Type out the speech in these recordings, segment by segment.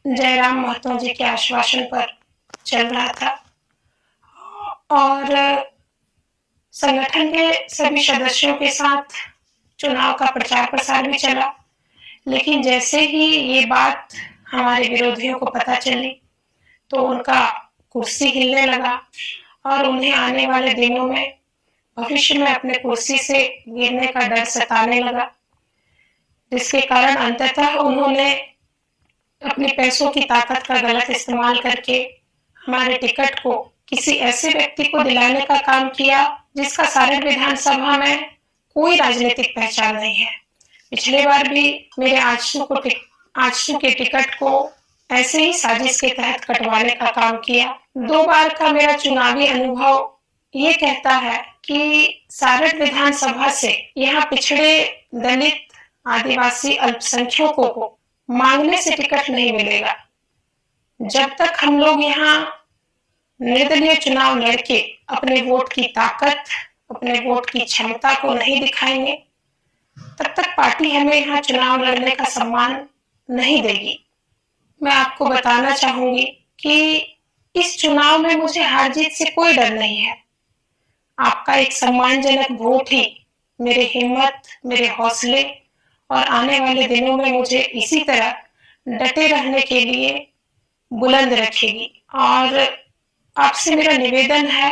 जयराम महतो जी के आश्वासन पर चल रहा था और संगठन के सभी सदस्यों के साथ चुनाव का प्रचार प्रसार भी चला। लेकिन जैसे ही ये बात हमारे विरोधियों को पता चली तो उनका कुर्सी हिलने लगा और उन्हें आने वाले दिनों में भविष्य में अपने कुर्सी से गिरने का डर सताने लगा, जिसके कारण अंततः उन्होंने अपने पैसों की ताकत का गलत इस्तेमाल करके हमारे टिकट को किसी ऐसे व्यक्ति को दिलाने का काम किया जिसका सारण विधानसभा में कोई राजनीतिक पहचान नहीं है। पिछले बार भी मेरे आजसू के टिकट को ऐसे ही साजिश के तहत कटवाने का काम किया। 2 बार का मेरा चुनावी अनुभव ये कहता है कि सारण विधानसभा से यहाँ पिछड़े, दलित, आदिवासी, अल्पसंख्यकों को मांगने से टिकट नहीं मिलेगा। जब तक हम लोग यहाँ निर्दलीय चुनाव लड़के अपने वोट की ताकत, अपने वोट की क्षमता को नहीं दिखाएंगे, तब तक पार्टी हमें यहाँ चुनाव लड़ने का सम्मान नहीं देगी। मैं आपको बताना चाहूंगी कि इस चुनाव में मुझे हार जीत से कोई डर नहीं है। आपका एक सम्मानजनक वोट ही मेरे हिम्मत, मेरे हौसले और आने वाले दिनों में मुझे इसी तरह डटे रहने के लिए बुलंद रखेगी। और आपसे मेरा निवेदन है,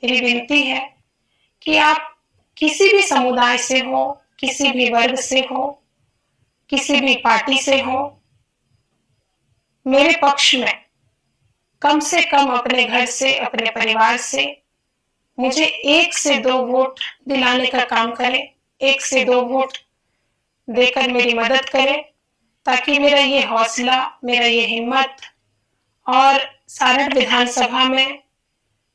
मेरी विनती है कि आप किसी भी समुदाय से हो, किसी भी वर्ग से हो, किसी भी पार्टी से हो, मेरे पक्ष में कम से कम अपने घर से, अपने परिवार से मुझे 1 से 2 वोट दिलाने का काम करें, 1 से 2 वोट देकर मेरी मदद करें, ताकि मेरा ये हौसला, मेरा ये हिम्मत और सारण विधानसभा में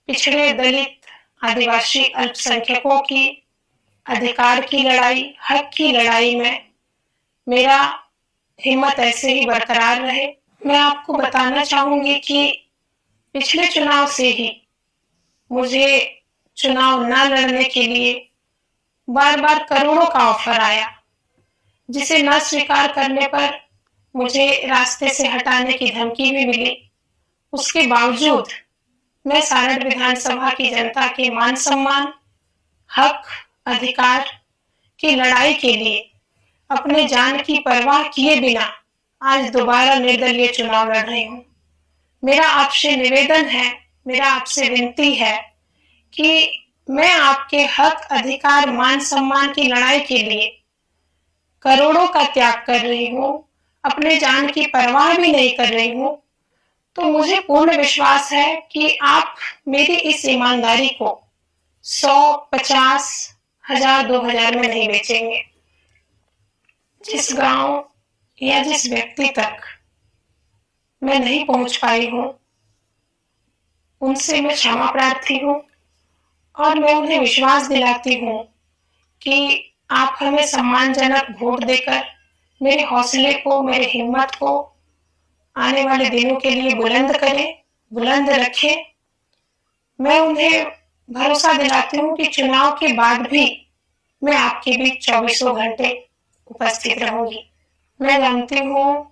पिछड़े, दलित, आदिवासी, अल्पसंख्यकों की अधिकार की लड़ाई, हक की लड़ाई में मेरा हिम्मत ऐसे ही बरकरार रहे। मैं आपको बताना चाहूंगी कि पिछले चुनाव से ही मुझे चुनाव न लड़ने के लिए बार-बार करोड़ों का ऑफर आया, जिसे न स्वीकार करने पर मुझे रास्ते से हटाने की धमकी भी मिली। उसके बावजूद मैं सारण विधानसभा की जनता के मान सम्मान, हक, अधिकार की लड़ाई के लिए अपने जान की परवाह किए बिना आज दोबारा निर्दलीय चुनाव लड़ रही हूँ। मेरा आपसे निवेदन है, मेरा आपसे विनती है कि मैं आपके हक, अधिकार, मान सम्मान की लड़ाई के लिए करोड़ों का त्याग कर रही हूँ, अपने जान की परवाह भी नहीं कर रही हूँ। तो मुझे पूर्ण विश्वास है कि आप मेरी इस ईमानदारी को 100, 50, 1000, 2000 में नहीं बेचेंगे। जिस गांव या जिस व्यक्ति तक मैं नहीं पहुंच पाई हूँ, उनसे मैं क्षमा प्रार्थी हूँ और मैं उन्हें विश्वास दिलाती हूँ कि आप हमें सम्मानजनक वोट देकर मेरे हौसले को, मेरे हिम्मत को आने वाले दिनों के लिए बुलंद करें, बुलंद रखें। मैं उन्हें भरोसा दिलाती हूँ कि चुनाव के बाद भी मैं आपके बीच 24 घंटे उपस्थित रहूंगी। मैं जानती हूँ